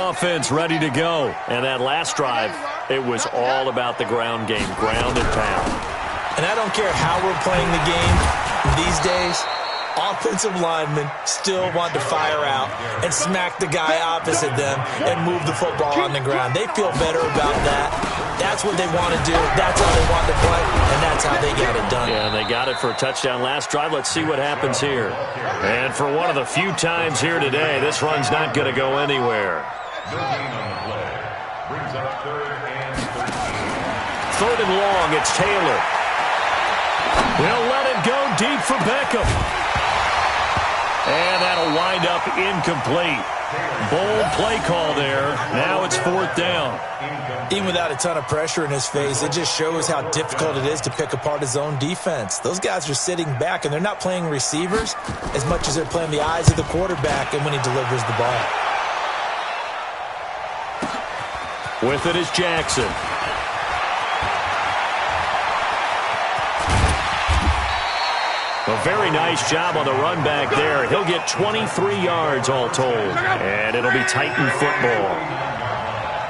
offense ready to go. And that last drive, it was all about the ground game, ground and pound. And I don't care how we're playing the game these days, offensive linemen still want to fire out and smack the guy opposite them and move the football on the ground. They feel better about that. That's what they want to do. That's how they want to play, and that's how they got it done. Yeah, and they got it for a touchdown last drive. Let's see what happens here. And for one of the few times here today, this run's not going to go anywhere. Third and long, it's Taylor. They'll let it go deep for Beckham. And that'll wind up incomplete. Bold play call there. Now it's fourth down. Even without a ton of pressure in his face, it just shows how difficult it is to pick apart his own defense. Those guys are sitting back, and they're not playing receivers as much as they're playing the eyes of the quarterback and when he delivers the ball. With it is Jackson. A very nice job on the run back there. He'll get 23 yards all told. And it'll be Titan football.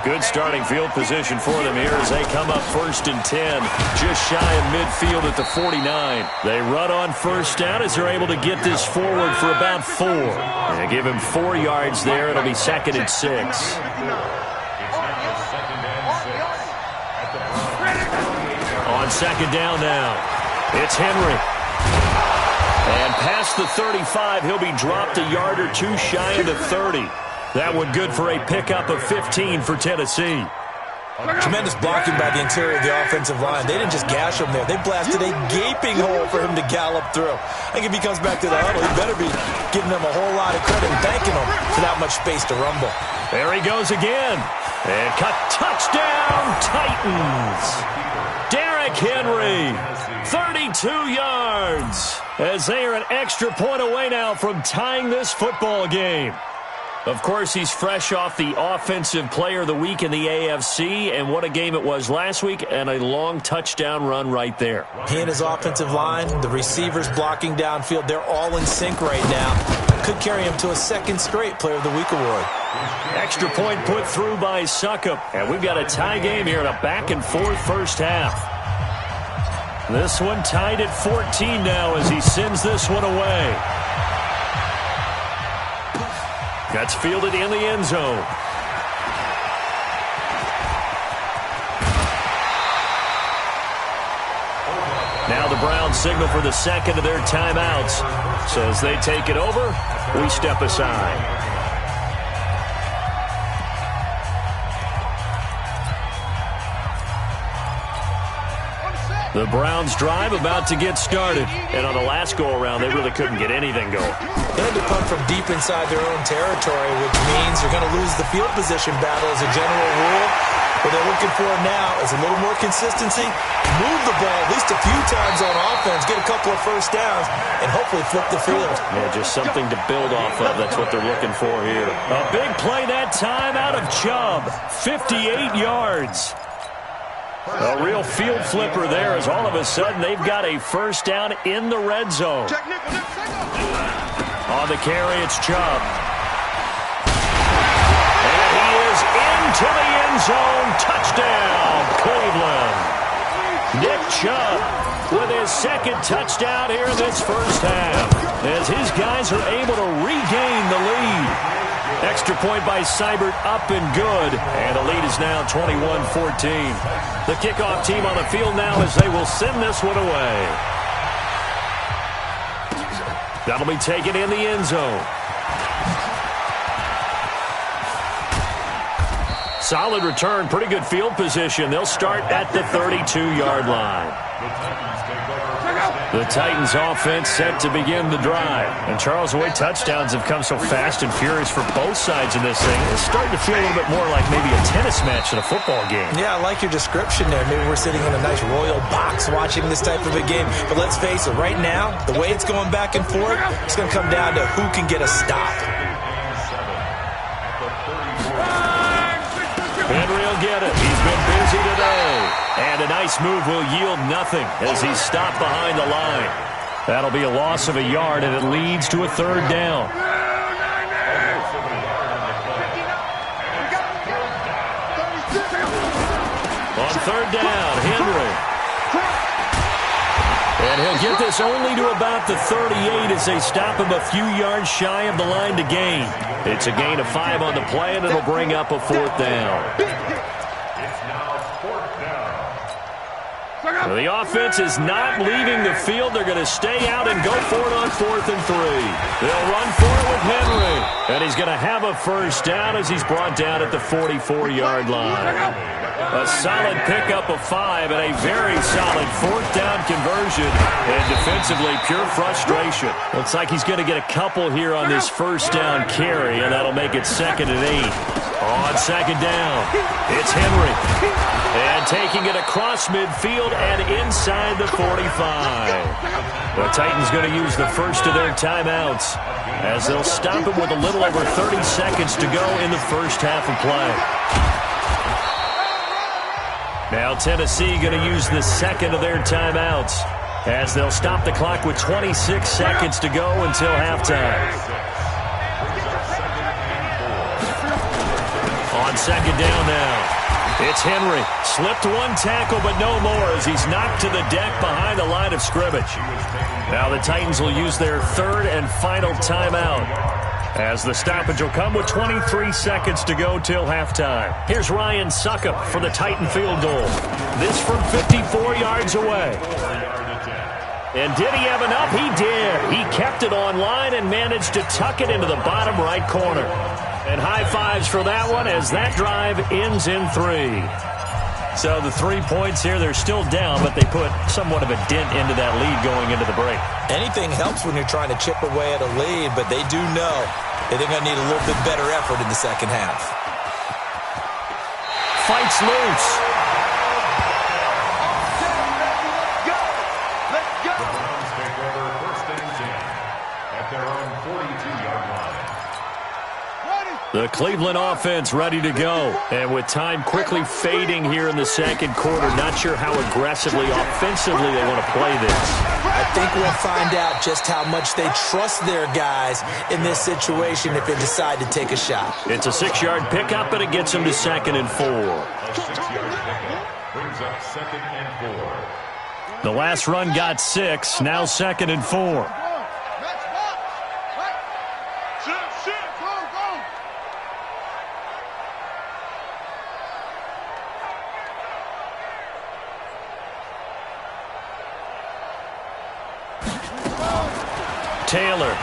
Good starting field position for them here as they come up first and 10. Just shy of midfield at the 49. They run on first down as they're able to get this forward for about 4. They give him 4 yards there. It'll be second and 6. On second down now, it's Henry. And past the 35, he'll be dropped a yard or two shy of the 30. That one good for a pickup of 15 for Tennessee. Tremendous blocking by the interior of the offensive line. They didn't just gash him there. They blasted a gaping hole for him to gallop through. I think if he comes back to the huddle, he better be giving them a whole lot of credit and thanking them for that much space to rumble. There he goes again. And cut, touchdown, Titans. Derrick Henry, 32 yards. As they are an extra point away now from tying this football game. Of course, he's fresh off the Offensive Player of the Week in the AFC, and what a game it was last week, and a long touchdown run right there. He and his offensive line, the receivers blocking downfield, they're all in sync right now. Could carry him to a second straight Player of the Week award. Extra point put through by Suckup, and we've got a tie game here in a back-and-forth first half. This one tied at 14 now as he sends this one away. That's fielded in the end zone. Now the Browns signal for the second of their timeouts. So as they take it over, we step aside. The Browns drive about to get started. And on the last go-around, they really couldn't get anything going. They had to punt from deep inside their own territory, which means you're going to lose the field position battle as a general rule. What they're looking for now is a little more consistency, move the ball at least a few times on offense, get a couple of first downs, and hopefully flip the field. Yeah, just something to build off of. That's what they're looking for here. A big play that time out of Chubb. 58 yards. A real field flipper there as all of a sudden they've got a first down in the red zone. On the carry, it's Chubb. And he is into the end zone. Touchdown, Cleveland. Nick Chubb with his second touchdown here in this first half as his guys are able to regain the lead. Extra point by Seibert, up and good. And the lead is now 21-14. The kickoff team on the field now as they will send this one away. That'll be taken in the end zone. Solid return, pretty good field position. They'll start at the 32-yard line. The Titans offense set to begin the drive. And Charles, the way touchdowns have come so fast and furious for both sides in this thing, it's starting to feel a little bit more like maybe a tennis match than a football game. Yeah, I like your description there. Maybe we're sitting in a nice royal box watching this type of a game. But let's face it, right now, the way it's going back and forth, it's going to come down to who can get a stop. Henry will get it. He's been busy today. And a nice move will yield nothing as he's stopped behind the line. That'll be a loss of a yard, and it leads to a third down. third down. Henry. And he'll get this only to about the 38 as they stop him a few yards shy of the line to gain. It's a gain of 5 on the play, and it'll bring up a 4th down. The offense is not leaving the field. They're going to stay out and go for it on 4th and 3. They'll run for it with Henry. And he's going to have a first down as he's brought down at the 44-yard line. A solid pickup of 5 and a very solid 4th down conversion. And defensively, pure frustration. Looks like he's going to get a couple here on this first down carry, and that'll make it 2nd and 8. On 2nd down, it's Henry. And taking it across midfield and inside the 45. The Titans going to use the first of their timeouts as they'll stop him with a little over 30 seconds to go in the first half of play. Now Tennessee going to use the second of their timeouts as they'll stop the clock with 26 seconds to go until halftime. On 2nd down now. It's Henry. Slipped one tackle, but no more as he's knocked to the deck behind the line of scrimmage. Now the Titans will use their 3rd and final timeout as the stoppage will come with 23 seconds to go till halftime. Here's Ryan Suckup for the Titan field goal. This from 54 yards away. And did he have enough? He did. He kept it on line and managed to tuck it into the bottom right corner. And high fives for that one as that drive ends in 3. So the 3 points here, they're still down, but they put somewhat of a dent into that lead going into the break. Anything helps when you're trying to chip away at a lead, but they do know that they're going to need a little bit better effort in the second half. Fights loose. The Cleveland offense ready to go. And with time quickly fading here in the second quarter, not sure how aggressively, offensively they want to play this. I think we'll find out just how much they trust their guys in this situation if they decide to take a shot. It's a 6-yard pickup, and it gets them to 2nd and 4. A 6-yard pickup brings up 2nd and 4. The last run got 6, now 2nd and 4. Taylor.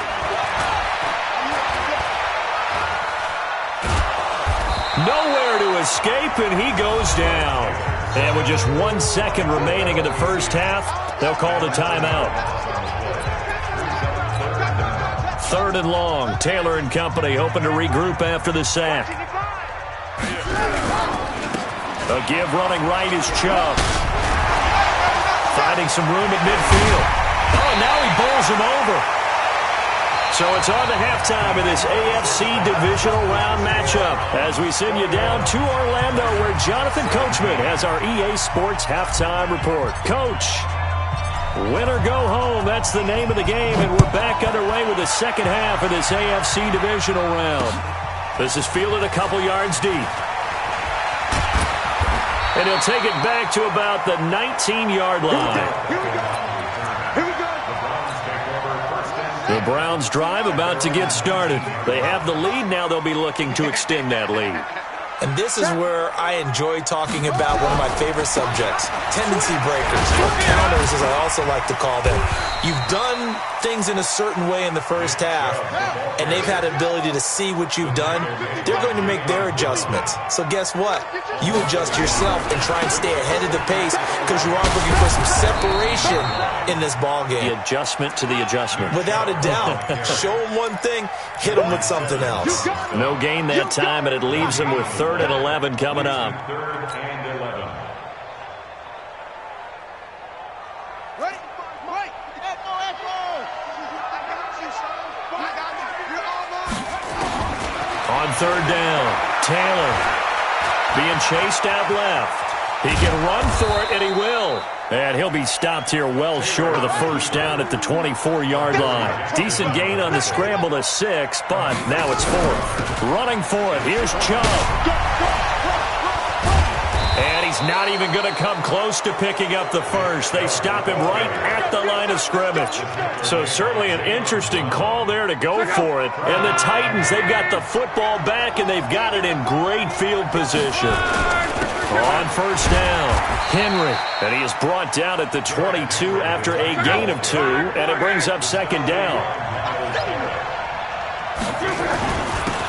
Nowhere to escape, and he goes down. And with just 1 second remaining in the first half, they'll call the timeout. 3rd and long. Taylor and company hoping to regroup after the sack. A give running right is Chubb. Finding some room at midfield. Oh, now he bowls him over. So it's on to halftime of this AFC Divisional Round matchup as we send you down to Orlando where Jonathan Coachman has our EA Sports Halftime Report. Coach, win or go home, that's the name of the game, and we're back underway with the second half of this AFC Divisional Round. This is fielded a couple yards deep. And he'll take it back to about the 19-yard line. The Browns drive about to get started. They have the lead. Now they'll be looking to extend that lead. And this is where I enjoy talking about one of my favorite subjects, tendency breakers, or counters as I also like to call them. You've done things in a certain way in the first half, and they've had an ability to see what you've done. They're going to make their adjustments. So guess what? You adjust yourself and try and stay ahead of the pace because you are looking for some separation in this ball game. The adjustment to the adjustment. Without a doubt. Show them one thing, hit them with something else. No gain that time, and it leaves them with 3rd and 11 coming up. 3rd and 11. On 3rd down, Taylor being chased out left. He can run for it, and he will. And he'll be stopped here well short of the first down at the 24-yard line. Decent gain on the scramble to 6, but now it's 4th. Running for it, here's Chubb. And he's He's not even going to come close to picking up the first. They stop him right at the line of scrimmage. So certainly an interesting call there to go for it. And the Titans, they've got the football back, and they've got it in great field position. On first down, Henry. And he is brought down at the 22 after a gain of 2, and it brings up second down.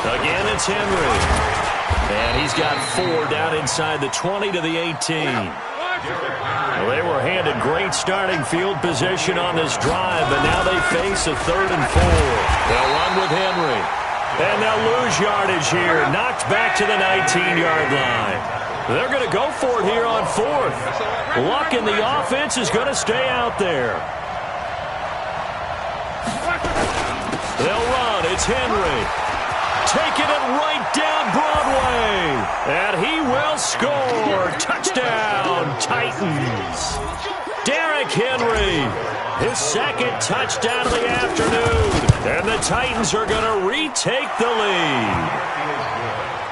Again, it's Henry. And he's got 4 down inside the 20 to the 18. Well, they were handed great starting field position on this drive, but now they face a 3rd and 4. They'll run with Henry. And they'll lose yardage here. Knocked back to the 19-yard line. They're going to go for it here on 4th. Luck in the offense is going to stay out there. They'll run. It's Henry. Taking it right down Broadway. And he will score. Touchdown, Titans. Derrick Henry, his 2nd touchdown of the afternoon. And the Titans are going to retake the lead.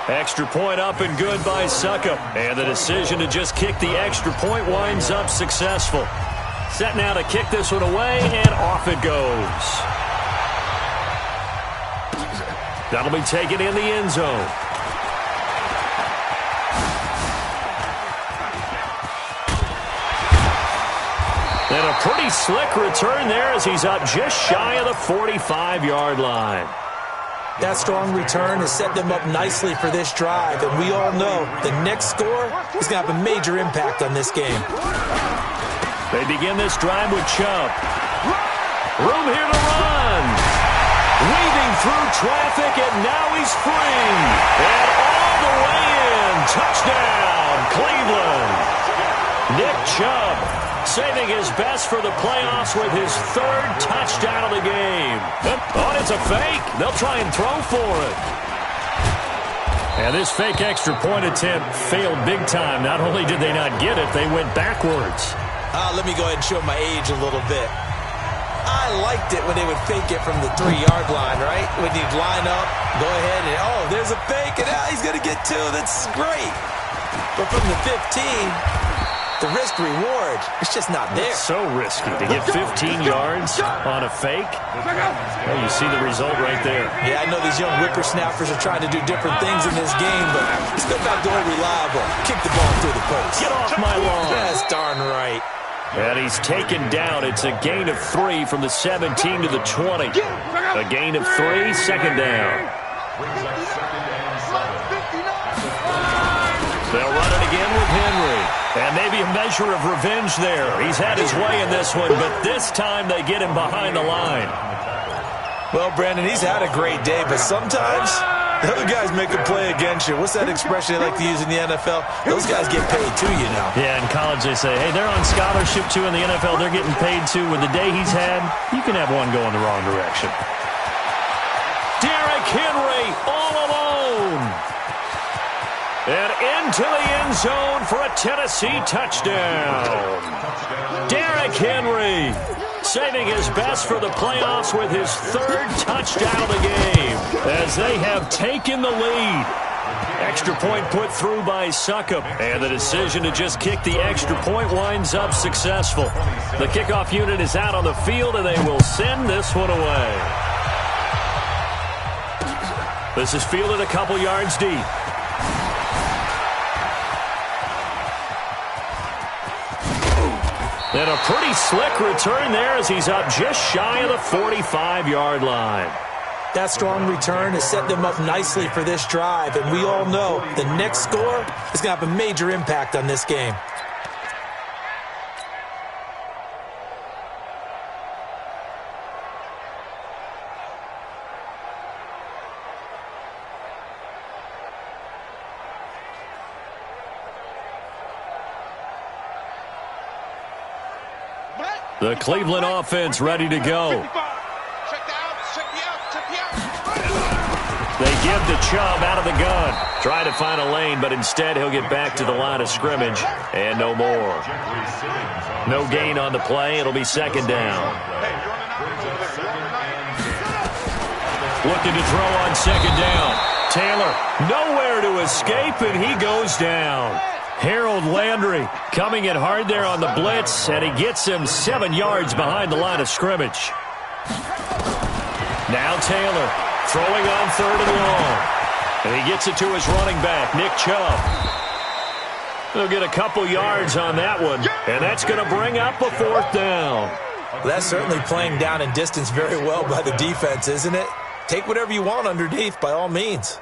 Extra point up and good by Succop. And the decision to just kick the extra point winds up successful. Set now to kick this one away, and off it goes. That'll be taken in the end zone. And a pretty slick return there as he's up just shy of the 45-yard line. That strong return has set them up nicely for this drive, and we all know the next score is going to have a major impact on this game. They begin this drive with Chubb. Room here to run. Weaving through traffic, and now he's free. And all the way in. Touchdown, Cleveland. Nick Chubb saving his best for the playoffs with his 3rd touchdown of the game. Oh, it's a fake. They'll try and throw for it. And this fake extra point attempt failed big time. Not only did they not get it, they went backwards. Let me go ahead and show my age a little bit. I liked it when they would fake it from the 3-yard line, right? When you'd line up, go ahead, and oh, there's a fake, and now he's going to get 2. That's great. But from the 15, the risk-reward, it's just not there. It's so risky to get 15 yards on a fake. Well, you see the result right there. Yeah, I know these young whippersnappers are trying to do different things in this game, but let's go back to old reliable. Kick the ball through the post. Get off my lawn. That's darn right. And he's taken down. It's a gain of 3 from the 17 to the 20. A gain of 3, second down. They'll run it again with Henry. And maybe a measure of revenge there. He's had his way in this one, but this time they get him behind the line. Well, Brandon, he's had a great day, but sometimes the other guys make a play against you. What's that expression they like to use in the NFL? Those guys get paid too, you know. Yeah, in college they say, hey, they're on scholarship too. In the NFL, they're getting paid too. With the day he's had, you can have one go in the wrong direction. Derrick Henry all alone. And into the end zone for a Tennessee touchdown. Derrick Henry saving his best for the playoffs with his 3rd touchdown of the game as they have taken the lead. Extra point put through by Succop, and the decision to just kick the extra point winds up successful. The kickoff unit is out on the field, and they will send this one away. This is fielded a couple yards deep. And a pretty slick return there as he's up just shy of the 45-yard line. That strong return has set them up nicely for this drive, and we all know the next score is going to have a major impact on this game. The Cleveland offense ready to go. They give to Chubb out of the gun. Try to find a lane, but instead he'll get back to the line of scrimmage. And no more. No gain on the play. It'll be second down. Looking to throw on second down. Taylor nowhere to escape, and he goes down. Harold Landry coming in hard there on the blitz, and he gets him 7 yards behind the line of scrimmage. Now Taylor throwing on 3rd and long. And he gets it to his running back, Nick Chubb. He'll get a couple yards on that one, and that's going to bring up a 4th down. Well, that's certainly playing down in distance very well by the defense, isn't it? Take whatever you want underneath, by all means.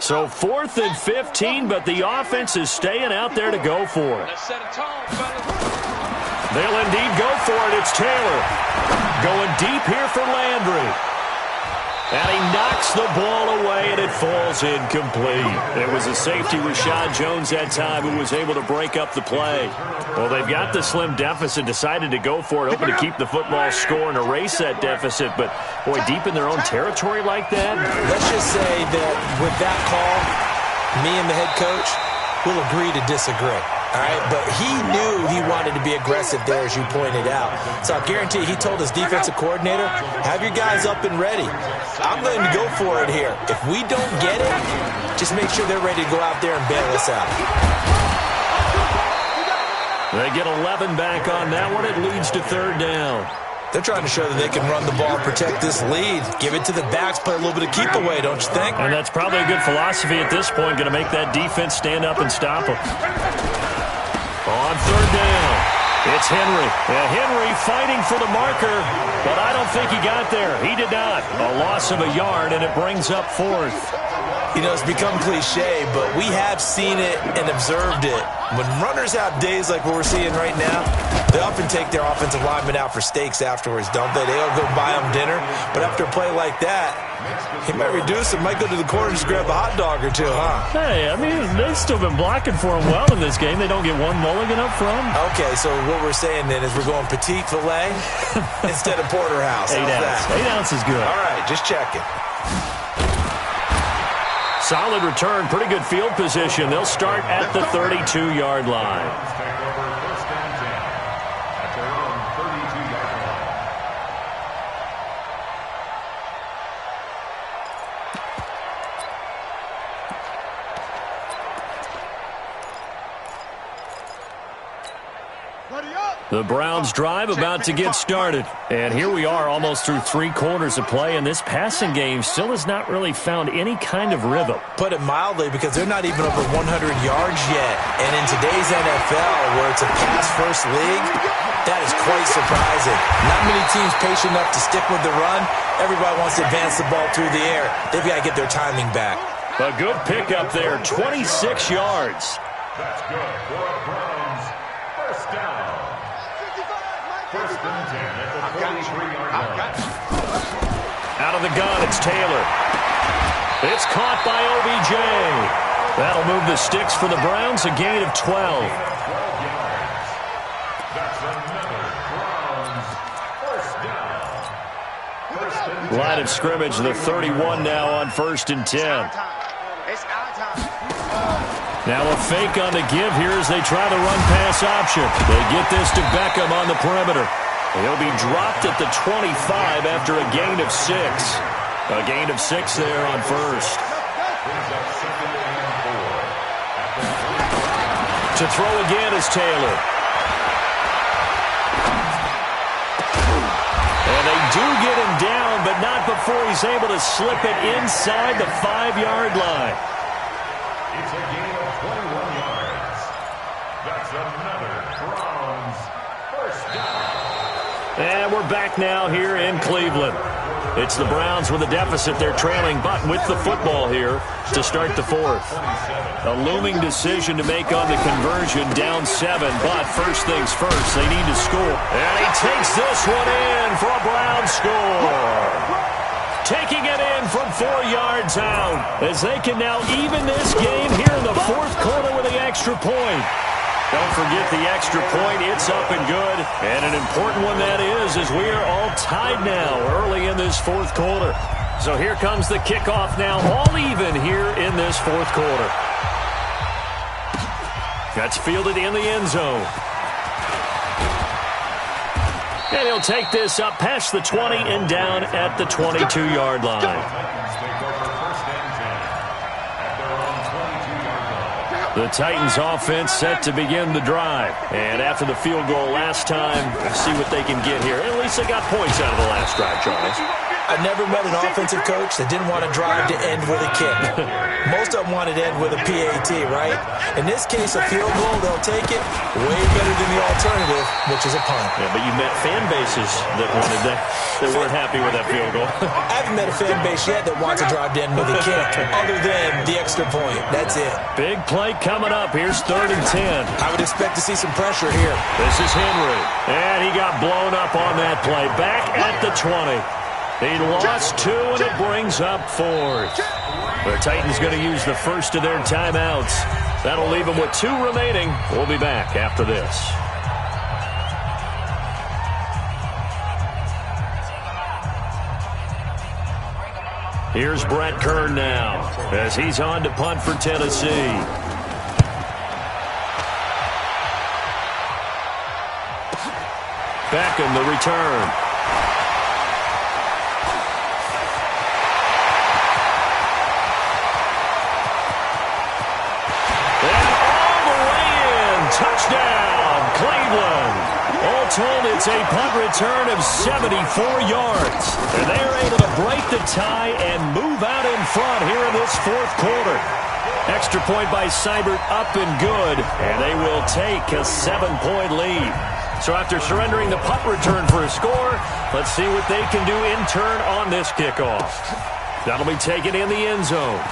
So 4th and 15, but the offense is staying out there to go for it. Let's set a tone, fellas. They'll indeed go for it. It's Taylor going deep here for Landry. And he knocks the ball away, and it falls incomplete. It was a safety, Rashad Jones, that time, who was able to break up the play. Well, they've got the slim deficit, decided to go for it, hoping to keep the football score and erase that deficit. But, boy, deep in their own territory like that. Let's just say that with that call, me and the head coach will agree to disagree. All right, but he knew he wanted to be aggressive there, as you pointed out. So I guarantee he told his defensive coordinator, have your guys up and ready. I'm going to go for it here. If we don't get it, just make sure they're ready to go out there and bail us out. They get 11 back on that one. It leads to 3rd down. They're trying to show that they can run the ball and protect this lead. Give it to the backs, play a little bit of keep away, don't you think? And that's probably a good philosophy at this point, going to make that defense stand up and stop them. On 3rd down, it's Henry. Henry fighting for the marker, but I don't think he got there. He did not. A loss of a yard, and it brings up 4th. You know, it's become cliche, but we have seen it and observed it. When runners have days like what we're seeing right now, they often take their offensive linemen out for steaks afterwards, don't they? They'll go buy them dinner. But after a play like that, he might reduce it, might go to the corner and just grab a hot dog or two, huh? Hey, I mean, they've still been blocking for him well in this game. They don't get one mulligan up front. Okay, so what we're saying then is we're going petite filet instead of porterhouse. 8 ounce. 8 ounce is good. All right, just checking. Solid return, pretty good field position. They'll start at the 32-yard line. The Browns drive about to get started. And here we are almost through 3 quarters of play, and this passing game still has not really found any kind of rhythm. Put it mildly, because they're not even over 100 yards yet. And in today's NFL, where it's a pass-first league, that is quite surprising. Not many teams patient enough to stick with the run. Everybody wants to advance the ball through the air. They've got to get their timing back. A good pickup there, 26 yards. That's good for a Browns first down. First and 10 at the 43-yard line. Out of the gun, it's Taylor. It's caught by OBJ. That'll move the sticks for the Browns, a gain of 12. 12 yards. That's another Browns first down. First and 10. Line of scrimmage, the 31 now on 1st and 10. Now a fake on the give here as they try the run-pass option. They get this to Beckham on the perimeter. He'll be dropped at the 25 after a gain of 6. A gain of 6 there on 1st. To throw again is Taylor. And they do get him down, but not before he's able to slip it inside the 5-yard line. It's a gain of 21 yards. That's another Browns first down. And we're back now here in Cleveland. It's the Browns with a deficit. They're trailing, but with the football here to start the 4th. A looming decision to make on the conversion, down 7. But first things first, they need to score. And he takes this one in for a Browns score. Taking it in from 4 yards out as they can now even this game here in the 4th quarter with the extra point. Don't forget the extra point. It's up and good. And an important one that is, as we are all tied now early in this 4th quarter. So here comes the kickoff now, all even here in this 4th quarter. That's fielded in the end zone. And he'll take this up past the 20 and down at the 22-yard line. The Titans offense set to begin the drive. And after the field goal last time, we'll see what they can get here. At least they got points out of the last drive, Charles. I've never met an offensive coach that didn't want to drive to end with a kick. Most of them wanted to end with a PAT, right? In this case, a field goal, they'll take it way better than the alternative, which is a punt. Yeah, but you met fan bases that wanted that, that weren't happy with that field goal. I haven't met a fan base yet that wants to drive to end with a kick, other than the extra point. That's it. Big play coming up. Here's 3rd and 10. I would expect to see some pressure here. This is Henry. And he got blown up on that play. Back at the 20. He lost 2, and it brings up 4th. The Titans going to use the first of their timeouts. That'll leave them with 2 remaining. We'll be back after this. Here's Brett Kern now as he's on to punt for Tennessee. Beckham the return. Touchdown, Cleveland. All told, it's a punt return of 74 yards. And they're able to break the tie and move out in front here in this 4th quarter. Extra point by Seibert up and good. And they will take a 7-point lead. So after surrendering the punt return for a score, let's see what they can do in turn on this kickoff. That'll be taken in the end zone.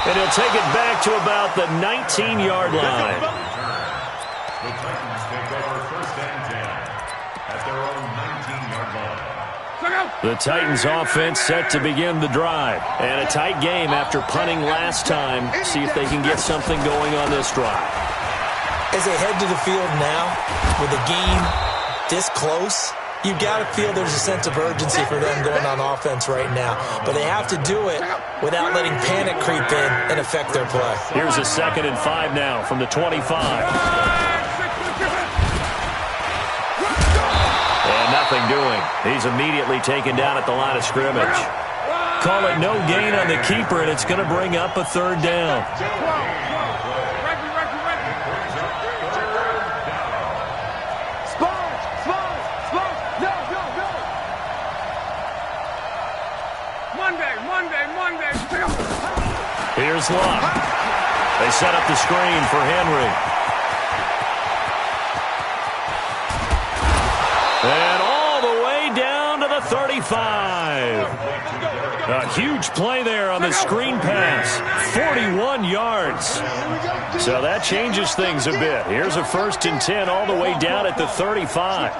And he'll take it back to about the 19-yard line. The Titans take over 1st and 10 at their own 19-yard line. The Titans offense set to begin the drive. And a tight game after punting last time. See if they can get something going on this drive. As they head to the field now, with the game this close, you've got to feel there's a sense of urgency for them going on offense right now. But they have to do it without letting panic creep in and affect their play. Here's a 2nd and 5 now from the 25. And nothing doing. He's immediately taken down at the line of scrimmage. Call it no gain on the keeper, and it's going to bring up a 3rd down. Here's Luck. They set up the screen for Henry. And all the way down to the 35. A huge play there on the screen pass. 41 yards. So that changes things a bit. Here's a 1st and 10 all the way down at the 35.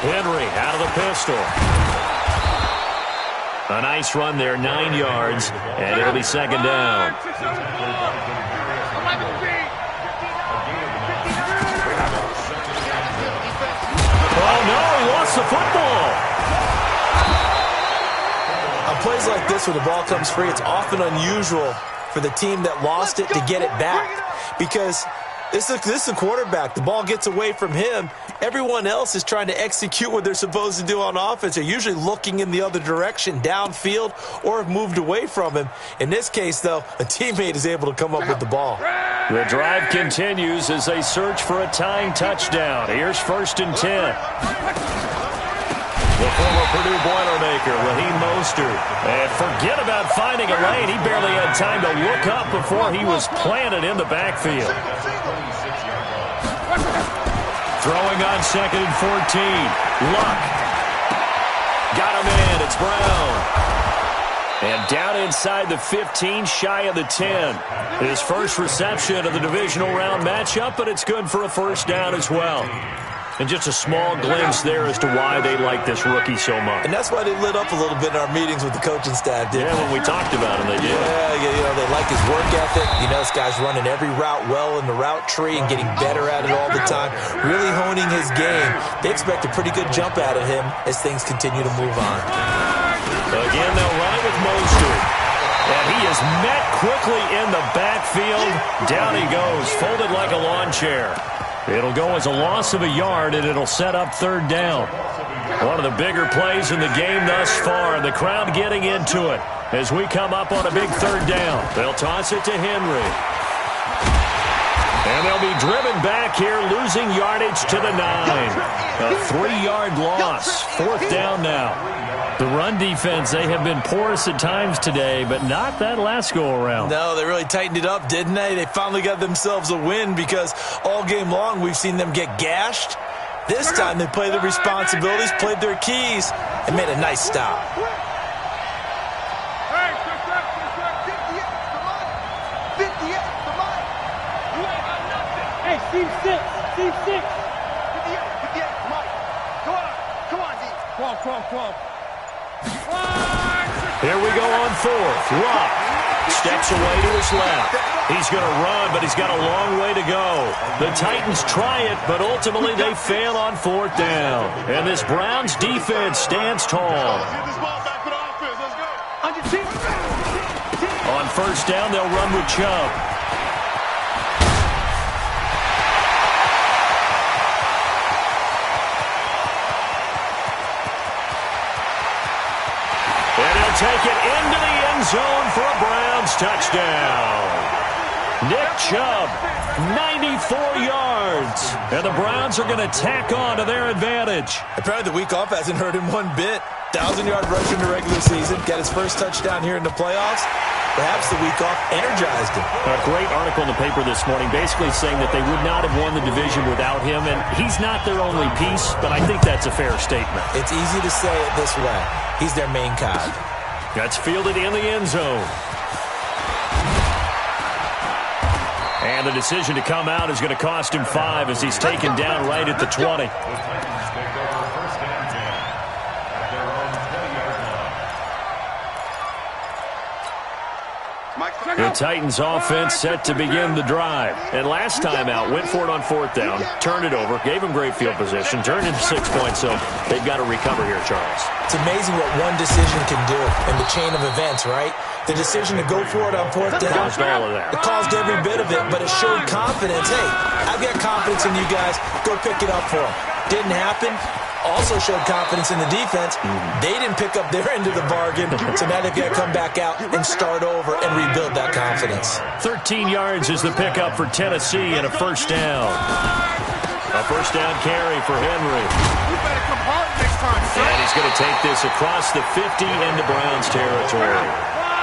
Henry out of the pistol. A nice run there, 9 yards, and it'll be 2nd down. Oh, no, he lost the football. On plays like this where the ball comes free, it's often unusual for the team that lost it to get it back because this is a quarterback. The ball gets away from him. Everyone else is trying to execute what they're supposed to do on offense. They're usually looking in the other direction, downfield, or have moved away from him. In this case, though, a teammate is able to come up with the ball. The drive continues as they search for a tying touchdown. Here's 1st and 10. The former Purdue Boilermaker, Raheem Mostert. And forget about finding a lane. He barely had time to look up before he was planted in the backfield. Throwing on 2nd and 14. Luck. Got him in. It's Brown. And down inside the 15, shy of the 10. His first reception of the divisional round matchup, but it's good for a 1st down as well. And just a small glimpse there as to why they like this rookie so much. And that's why they lit up a little bit in our meetings with the coaching staff, didn't they? Yeah, when we talked about him, they did. Yeah, they like his work ethic. This guy's running every route well in the route tree and getting better at it all the time, really honing his game. They expect a pretty good jump out of him as things continue to move on. Again, they'll run it with Mostert. And he is met quickly in the backfield. Down he goes, folded like a lawn chair. It'll go as a loss of a yard, and it'll set up third down. One of the bigger plays in the game thus far, and the crowd getting into it as we come up on a big third down. They'll toss it to Henry. And they'll be driven back here, losing yardage to the 9. A 3-yard loss. Fourth down now. The run defense, they have been porous at times today, but not that last go-around. No, they really tightened it up, didn't they? They finally got themselves a win because all game long we've seen them get gashed. This time they played their responsibilities, played their keys, and made a nice stop. Hey, Steve 6. Steve 6. 58, come on, Z. Come on. Here we go on fourth. Luck steps away to his left. He's going to run, but he's got a long way to go. The Titans try it, but ultimately they fail on fourth down. And this Browns defense stands tall. On first down, they'll run with Chubb. Take it into the end zone for a Browns touchdown. Nick Chubb, 94 yards. And the Browns are going to tack on to their advantage. Apparently the week off hasn't hurt him one bit. 1,000-yard rush in the regular season. Got his first touchdown here in the playoffs. Perhaps the week off energized him. A great article in the paper this morning basically saying that they would not have won the division without him. And he's not their only piece, but I think that's a fair statement. It's easy to say it this way. He's their main cog. That's fielded in the end zone. And the decision to come out is going to cost him 5 as he's taken down right at the 20. The Titans offense set to begin the drive. And last time out, went for it on fourth down, turned it over, gave him great field position, turned into 6 points, so they've got to recover here, Charles. It's amazing what one decision can do in the chain of events, right? The decision to go for it on fourth down. Caused all of that. It caused every bit of it, but it showed confidence. Hey, I've got confidence in you guys. Go pick it up for them. Didn't happen. Also showed confidence in the defense. They didn't pick up their end of the bargain, so now they've got to come back out and start over and rebuild that confidence. 13 yards is the pickup for Tennessee and a first down. A first down carry for Henry. You better come hard next time, son. And he's going to take this across the 50 into Browns territory.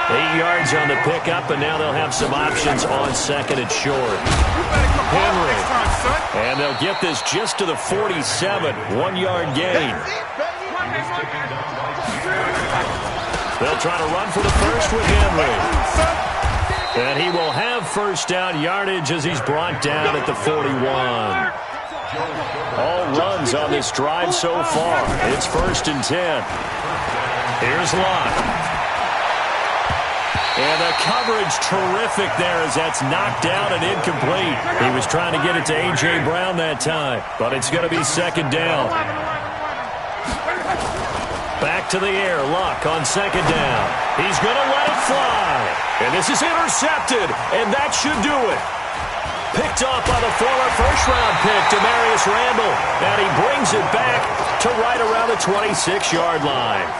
8 yards on the pickup, and now they'll have some options on second and short. Henry. And they'll get this just to the 47. 1 yard gain. They'll try to run for the first with Henry. And he will have first down yardage as he's brought down at the 41. All runs on this drive so far. It's 1st and 10. Here's Locke. And the coverage terrific there as that's knocked down and incomplete. He was trying to get it to A.J. Brown that time, but it's going to be second down. Back to the air, Luck on second down. He's going to let it fly. And this is intercepted, and that should do it. Picked off by the former first-round pick, Demarius Randall, and he brings it back to right around the 26-yard line.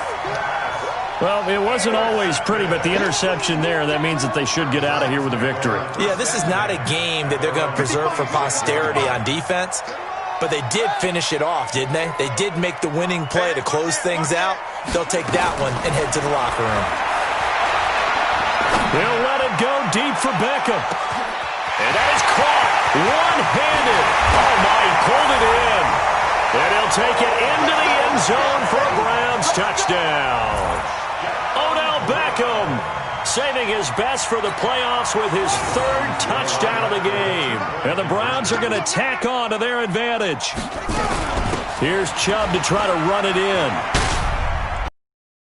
Well, it wasn't always pretty, but the interception there, that means that they should get out of here with a victory. Yeah, this is not a game that they're going to preserve for posterity on defense, but they did finish it off, didn't they? They did make the winning play to close things out. They'll take that one and head to the locker room. They'll let it go deep for Beckham. And that is caught one-handed. Oh, my, he pulled it in. And he'll take it into the end zone for a Browns touchdown. Beckham saving his best for the playoffs with his 3rd touchdown of the game. And the Browns are going to tack on to their advantage. Here's Chubb to try to run it in.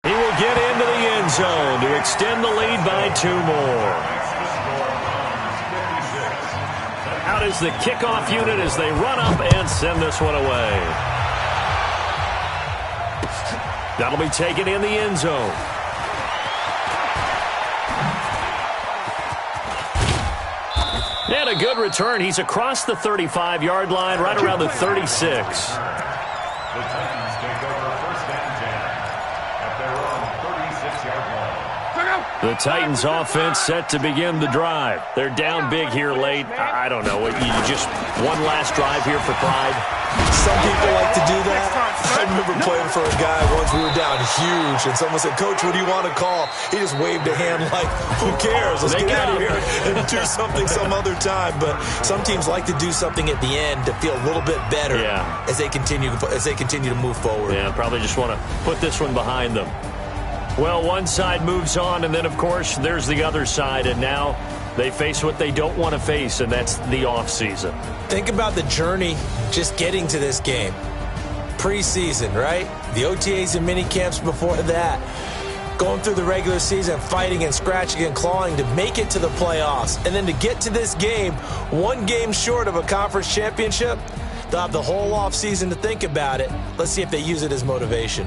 He will get into the end zone to extend the lead by 2 more. Out is the kickoff unit as they run up and send this one away. That'll be taken in the end zone. And a good return. He's across the 35-yard line, right around the 36. The Titans take over first and 10 at their own 36-yard line. The Titans offense set to begin the drive. They're down big here late. I don't know. You just one last drive here for pride. Some people like to do that. I remember playing for a guy once. We were down huge, and someone said, "Coach, what do you want to call?" He just waved a hand like, "Who cares? Let's get out of here and do something some other time." But some teams like to do something at the end to feel a little bit better as they continue to move forward. Yeah, probably just want to put this one behind them. Well, one side moves on, and then, of course, there's the other side, and now they face what they don't want to face, and that's the offseason. Think about the journey just getting to this game. Preseason, right? The OTAs and mini camps before that. Going through the regular season, fighting and scratching and clawing to make it to the playoffs. And then to get to this game, one game short of a conference championship, they'll have the whole offseason to think about it. Let's see if they use it as motivation.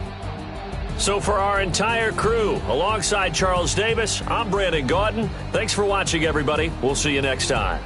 So for our entire crew, alongside Charles Davis, I'm Brandon Gaudin. Thanks for watching, everybody. We'll see you next time.